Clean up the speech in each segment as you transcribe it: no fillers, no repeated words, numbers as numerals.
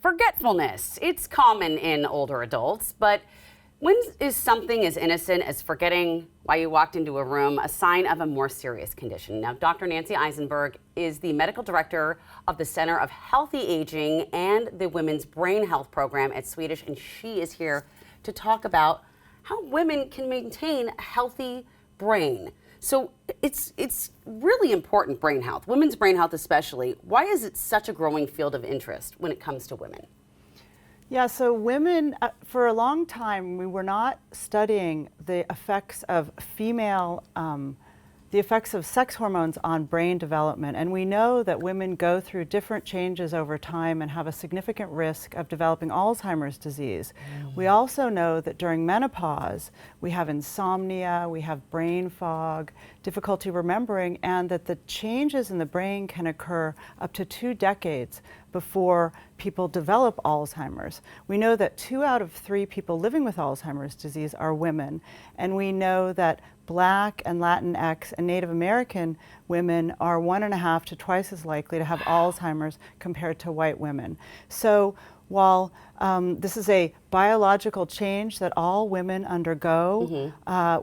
Forgetfulness. It's common in older adults, but when is something as innocent as forgetting why you walked into a room a sign of a more serious condition? Now, Dr. Nancy Isenberg is the medical director of the Center of Healthy Aging and the Women's Brain Health Program at Swedish, and she is here to talk about how women can maintain a healthy brain. So it's really important, brain health, women's brain health especially. Why is it such a growing field of interest when it comes to women? Yeah, so women, for a long time, we were not studying the effects of the effects of sex hormones on brain development. And we know that women go through different changes over time and have a significant risk of developing Alzheimer's disease. We also know that during menopause, we have insomnia, we have brain fog, difficulty remembering, and that the changes in the brain can occur up to 2 decades before people develop Alzheimer's. We know that 2 out of 3 people living with Alzheimer's disease are women, and we know that Black and Latinx and Native American women are 1.5 to twice as likely to have Alzheimer's compared to white women. So while this is a biological change that all women undergo,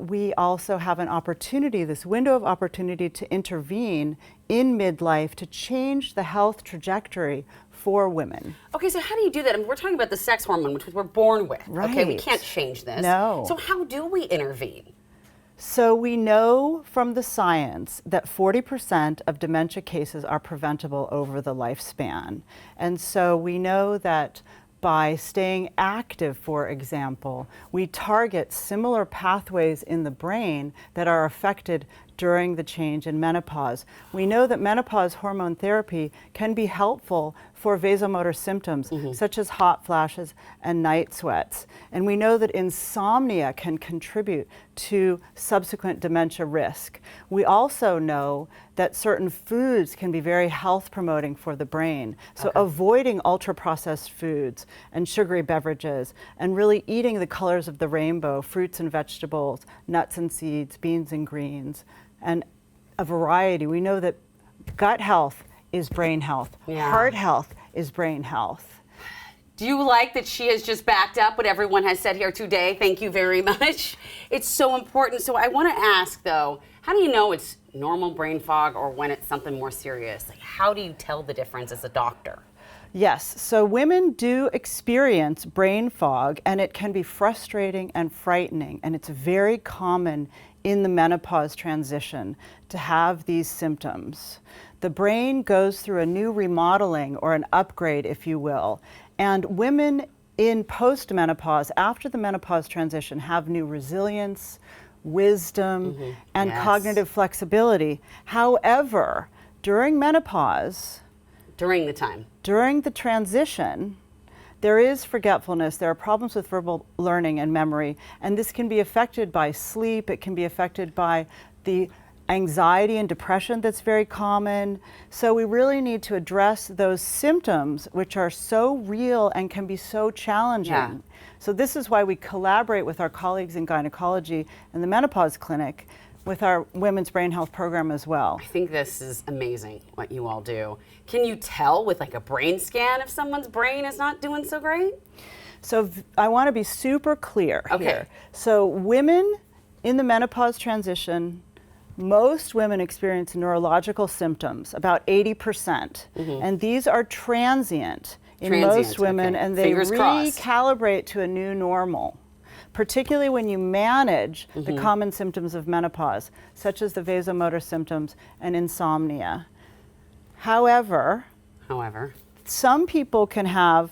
we also have an opportunity, this window of opportunity to intervene in midlife to change the health trajectory for women. Okay, so how do you do that? I mean, we're talking about the sex hormone, which we're born with. Right. Okay, we can't change this. No. So how do we intervene? So we know from the science that 40% of dementia cases are preventable over the lifespan. And so we know that by staying active, for example, we target similar pathways in the brain that are affected during the change in menopause. We know that menopause hormone therapy can be helpful for vasomotor symptoms such as hot flashes and night sweats. And we know that insomnia can contribute to subsequent dementia risk. We also know that certain foods can be very health promoting for the brain. So avoiding ultra processed foods and sugary beverages and really eating the colors of the rainbow, fruits and vegetables, nuts and seeds, beans and greens, and a variety. We know that gut health is brain health. Heart health is brain health. Do you like that she has just backed up what everyone has said here today? Thank you very much. It's so important. So I want to ask, though, how do you know it's normal brain fog or when it's something more serious? Like, how do you tell the difference as a doctor? Yes, so women do experience brain fog, and it can be frustrating and frightening, and it's very common in the menopause transition to have these symptoms. The brain goes through a new remodeling or an upgrade, if you will, and women in post-menopause, after the menopause transition, have new resilience, wisdom, and cognitive flexibility. However, during menopause, during the transition, there is forgetfulness, there are problems with verbal learning and memory, and this can be affected by sleep, it can be affected by the anxiety and depression that's very common. So we really need to address those symptoms which are so real and can be so challenging. So this is why we collaborate with our colleagues in gynecology and the menopause clinic with our women's brain health program as well. I think this is amazing what you all do. Can you tell with like a brain scan if someone's brain is not doing so great? So I want to be super clear here. So women in the menopause transition, most women experience neurological symptoms, about 80%. And these are transient in most women, and they recalibrate to a new normal, particularly when you manage the common symptoms of menopause, such as the vasomotor symptoms and insomnia. However, some people can have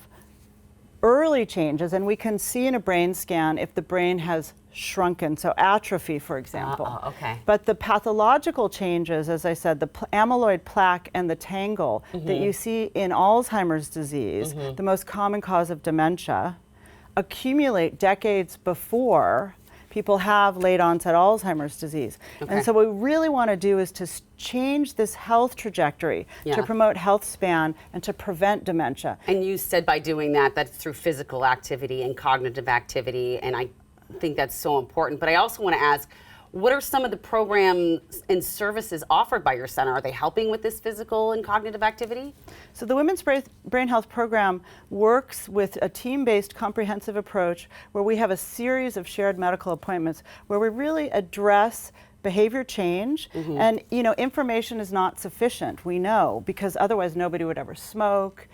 early changes, and we can see in a brain scan if the brain has shrunken, so atrophy, for example. But the pathological changes, as I said, the amyloid plaque and the tangle that you see in Alzheimer's disease, the most common cause of dementia, accumulate decades before people have late onset Alzheimer's disease. And so what we really want to do is to change this health trajectory to promote health span and to prevent dementia. And you said by doing that, that's through physical activity and cognitive activity, and I think that's so important. But I also want to ask, What are some of the programs and services offered by your center? Are they helping with this physical and cognitive activity? So the Women's Brain Health Program works with a team-based comprehensive approach where we have a series of shared medical appointments where we really address behavior change. And information is not sufficient, we know, because otherwise nobody would ever smoke.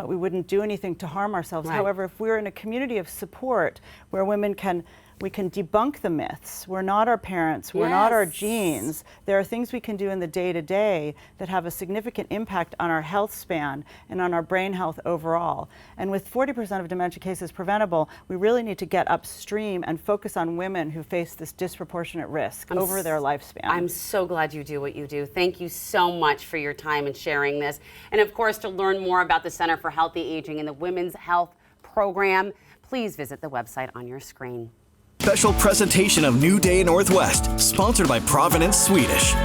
We wouldn't do anything to harm ourselves. Right. However, if we're in a community of support where we can debunk the myths. We're not our parents, we're not our genes. There are things we can do in the day-to-day that have a significant impact on our health span and on our brain health overall. And with 40% of dementia cases preventable, we really need to get upstream and focus on women who face this disproportionate risk over their lifespan. I'm so glad you do what you do. Thank you so much for your time and sharing this. And of course, to learn more about the Center for Healthy Aging and the Women's Health Program, please visit the website on your screen. Special presentation of New Day Northwest, sponsored by Providence Swedish.